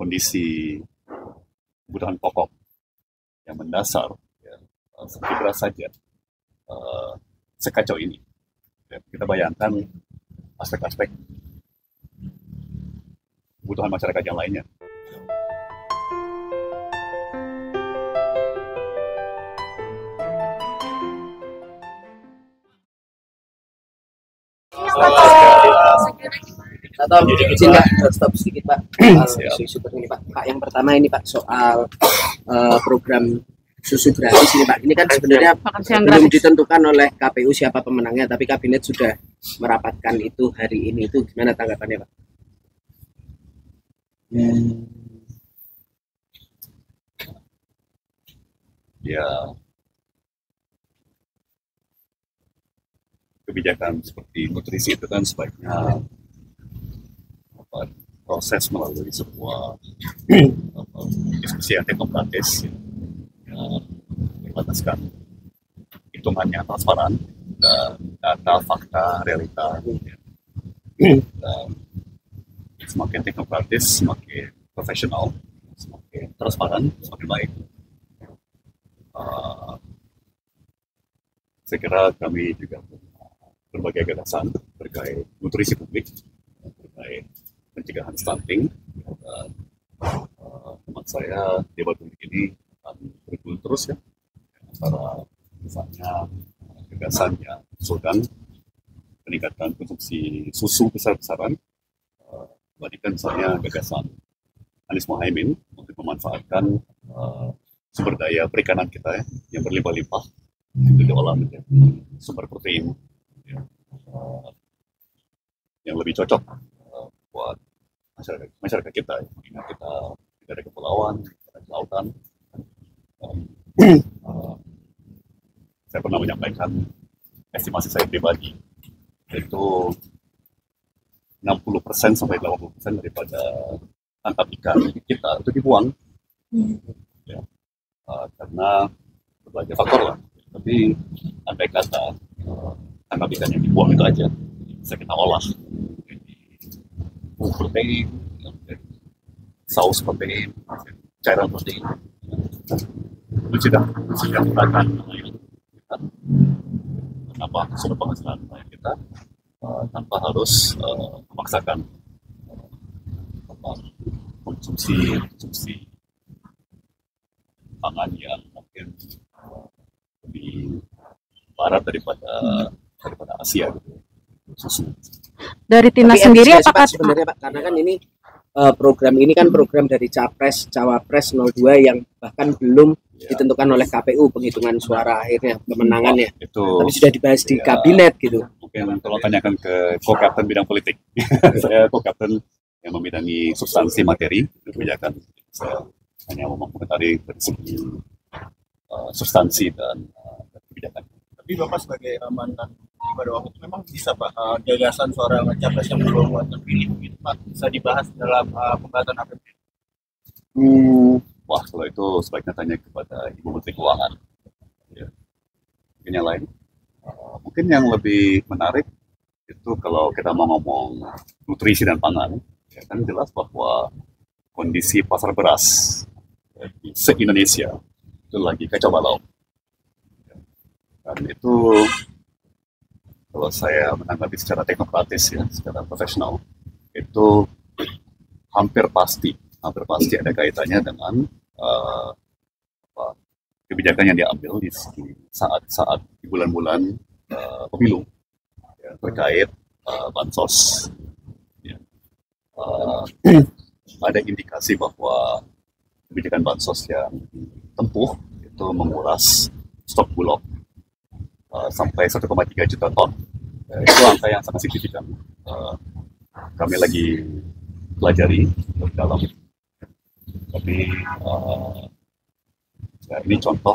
kondisi kebutuhan pokok yang mendasar, ya, seperti beras saja, sekacau ini. Ya, kita bayangkan aspek-aspek kebutuhan masyarakat yang lainnya. Atau izin Pak, stop sedikit Pak. Isu-isu ini Pak. Pak, yang pertama ini Pak soal program susu gratis ini Pak. Ini kan sebenarnya belum ditentukan oleh KPU siapa pemenangnya, tapi kabinet sudah merapatkan itu hari ini. Itu gimana tanggapannya Pak? Ya, kebijakan seperti nutrisi itu kan sebaiknya proses melalui sebuah diskusi yang teknokratis, yang berbataskan hitungannya transparan dan data, fakta, realita. Dan semakin teknokratis, semakin profesional, semakin transparan, semakin baik. Saya kira kami juga berbagai gagasan terkait nutrisi publik, terkait pencegahan stunting, dan teman saya debat publik ini akan bergulir terus ya, antara misalnya gagasan yang usulkan peningkatan konsumsi susu besar-besaran, dibandingkan misalnya gagasan Anies Mohaimin untuk memanfaatkan sumber daya perikanan kita ya, yang berlimpah-limpah itu diolah menjadi sumber protein ya, yang lebih cocok buat masyarakat kita. Mengingat kita tidak ada kepulauan, tidak ada kelautan. Saya pernah menyampaikan estimasi saya pribadi, yaitu 60% sampai 80% daripada tangkap ikan kita itu dibuang. Ya, karena berbagai faktor lah. Tapi andai kata tangkap ikan yang dibuang itu aja bisa kita olah protein, saus protein, cairan protein, itu sudah menggunakan menambah sumber penghasilan kita tanpa harus memaksakan konsumsi pangan yang mungkin lebih barat daripada Asia gitu. Susu. Dari timnas sendiri apakah sebenarnya Pak, karena kan ini program ini kan program dari Capres Cawapres 02 yang bahkan belum ditentukan oleh KPU penghitungan suara akhirnya pemenangannya. Itu tapi sudah dibahas di kabinet gitu. Mungkin tolong tanyakan ke co-captain bidang politik. Saya co-captain yang membidangi substansi materi kebijakan. Saya hanya mau mengomentari dari segi substansi dan kebijakan. Tapi Bapak sebagai mantan pada waktu itu memang bisa Pak gagasan seorang capres yang belum terpilih gitu Pak bisa dibahas dalam pembahasan APBN. Wah, kalau itu sebaiknya tanya kepada Ibu Menteri Keuangan. Ya. Mungkin yang lain. Mungkin yang lebih menarik itu kalau kita mau ngomong nutrisi dan pangan, ya kan jelas bahwa kondisi pasar beras di se-Indonesia itu lagi kacau balau. Dan itu kalau saya menanggapi secara teknokratis ya, secara profesional, itu hampir pasti ada kaitannya dengan kebijakan yang diambil di saat di bulan-bulan pemilu ya, terkait bansos. Ya. Ada indikasi bahwa kebijakan bansos yang ditempuh itu menguras stok bulog sampai 1,3 juta ton. Itu angka yang sangat signifikan. Kami lagi pelajari lebih dalam. Tapi ya ini contoh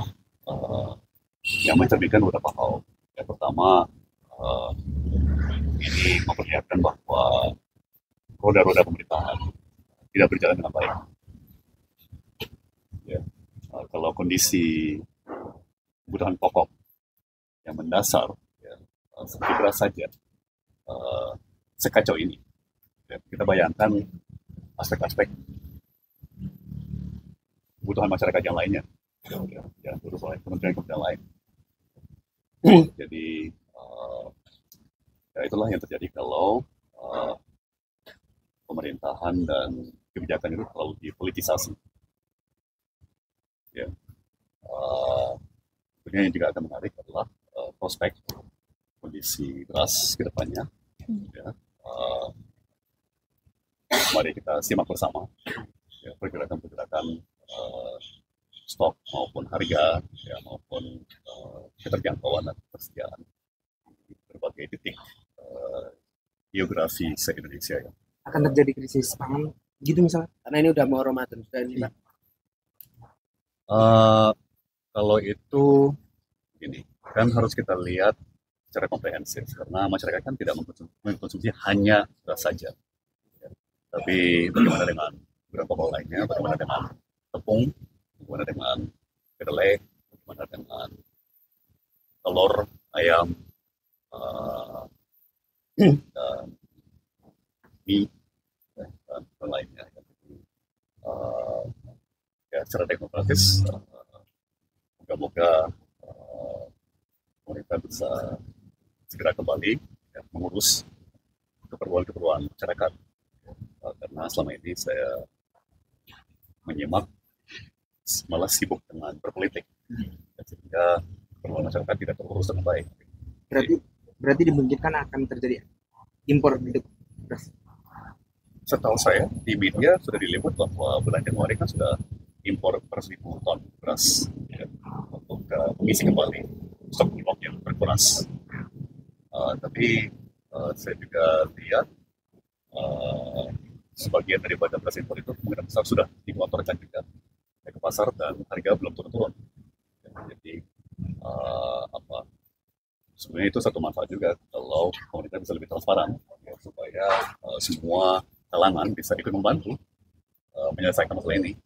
yang mencerminkan beberapa hal. Yang pertama, ini memperlihatkan bahwa roda-roda pemerintahan tidak berjalan dengan baik. Ya. Kalau kondisi kebutuhan pokok yang mendasar, ya, seperti beras saja, sekacau ini. Ya, kita bayangkan aspek-aspek kebutuhan masyarakat yang lainnya, ya terus oleh kementerian-kementerian lain. Jadi ya itulah yang terjadi kalau pemerintahan dan kebijakan itu terlalu dipolitisasi. Ya, yang juga akan menarik adalah prospek kondisi beras ke depannya. Ya, mari kita simak bersama ya, pergerakan-pergerakan stok maupun harga ya, maupun keterjangkauan dan ketersediaan di berbagai titik geografi se-Indonesia ya. Akan terjadi krisis pangan gitu misalnya, karena ini udah mau Ramadan sudah ini Pak. Kalau itu gini, kan harus kita lihat secara komprehensif karena masyarakat kan tidak mengkonsumsi hanya beras saja ya. Tapi bagaimana dengan beberapa pokok lainnya, bagaimana dengan tepung, bagaimana dengan kedelai, bagaimana dengan telur, ayam, dan mie dan lainnya. Ya, secara demokratis, moga-moga pemerintah bisa segera kembali ya, mengurus keperluan masyarakat. Karena selama ini saya menyimak malah sibuk dengan berpolitik, sehingga keperluan masyarakat tidak terurus dengan baik. Berarti dimungkinkan akan terjadi impor beras. Setahu saya di media sudah diliput bahwa bulan Januari kan sudah impor per 1.000 ton beras ya, untuk mengisi kembali stok bulog yang berkuras. Tapi saya juga lihat sebagian daripada beras impor itu kemungkinan besar sudah digelontorkan juga ke pasar dan harga belum turun-turun. Jadi sebenarnya itu satu manfaat juga kalau pemerintah bisa lebih transparan ya, supaya semua kalangan bisa ikut membantu menyelesaikan masalah ini.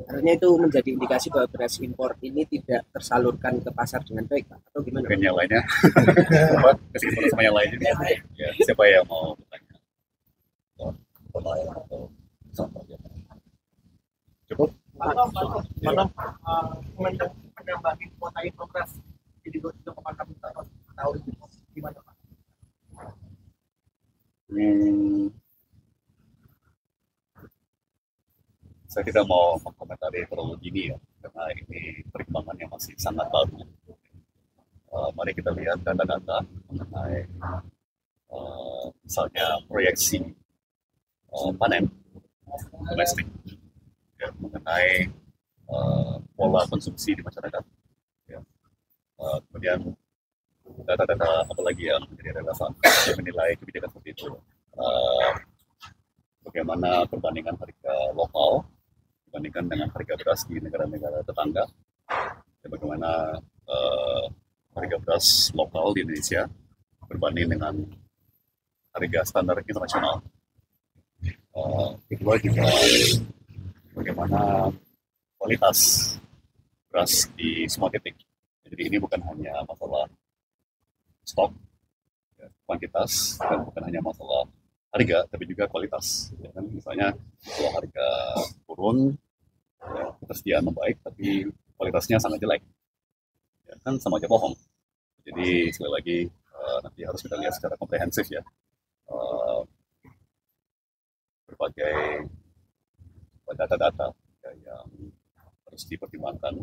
Artinya itu menjadi indikasi bahwa beras impor ini tidak tersalurkan ke pasar dengan baik, Pak, atau gimana? Mungkin yang lainnya, kasih info sama yang lainnya. Ya, siapa yang mau bertanya? Cukup? Mana menambahkan kuota impor beras jadi 2,6 juta tahun gimana Pak? Saya tidak mau mengomentari terlalu dini ya, karena ini perkembangan yang masih sangat baru. Mari kita lihat data-data mengenai misalnya proyeksi panen domestik, ya, mengenai pola konsumsi di masyarakat. Ya. Kemudian data-data apalagi yang menjadi relevan menilai kebijakan seperti itu. Bagaimana perbandingan harga lokal dibandingkan dengan harga beras di negara-negara tetangga, dan bagaimana harga beras lokal di Indonesia berbanding dengan harga standar internasional. Kedua juga bagaimana kualitas beras di semua titik. Jadi ini bukan hanya masalah stok, ya, kuantitas, dan bukan hanya masalah harga, tapi juga kualitas. Ya kan? Misalnya kalau harga turun, ya, ketersediaan membaik, tapi kualitasnya sangat jelek, ya kan sama aja bohong. Jadi sekali lagi nanti harus kita lihat secara komprehensif ya, berbagai data-data ya, yang harus dipertimbangkan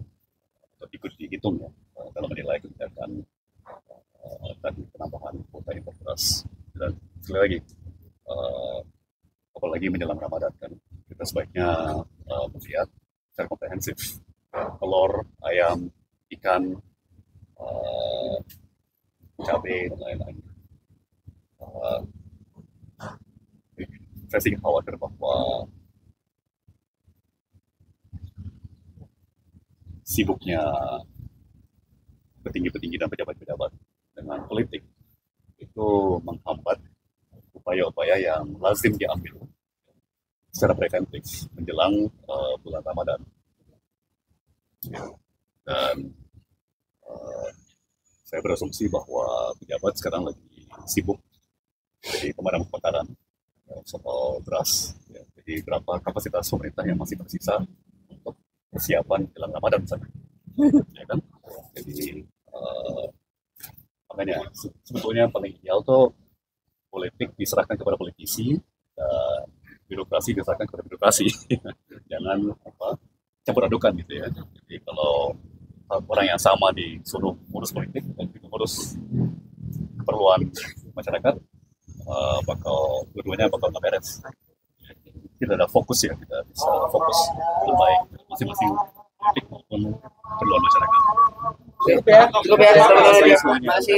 atau ikut dihitung ya dalam menilai kebijakan dan penambahan kuota impor beras. Dan sekali lagi, apalagi menjelang Ramadan kan, kita sebaiknya melihat secara komprehensif telur, ayam, ikan, cabai dan lain-lain. Saya sih khawatir bahwa sibuknya petinggi-petinggi dan pejabat-pejabat dengan politik itu menghambat upaya-upaya yang lazim diambil secara preventif menjelang bulan Ramadan. Dan saya berasumsi bahwa pejabat sekarang lagi sibuk jadi pemadam kebakaran soal beras. Ya. Jadi berapa kapasitas pemerintah yang masih tersisa untuk persiapan jelang Ramadan misalnya, ya kan? Jadi makanya sebetulnya paling ideal tuh politik diserahkan kepada politisi, birokrasi diserahkan kepada birokrasi. Jangan campur adukan gitu ya. Jadi kalau orang yang sama disuruh ngurus politik dan juga ngurus keperluan masyarakat, dua-duanya bakal nggak beres. Kita ada fokus ya, kita bisa fokus terbaik masing-masing politik maupun keperluan masyarakat. Cukup ya, terima kasih.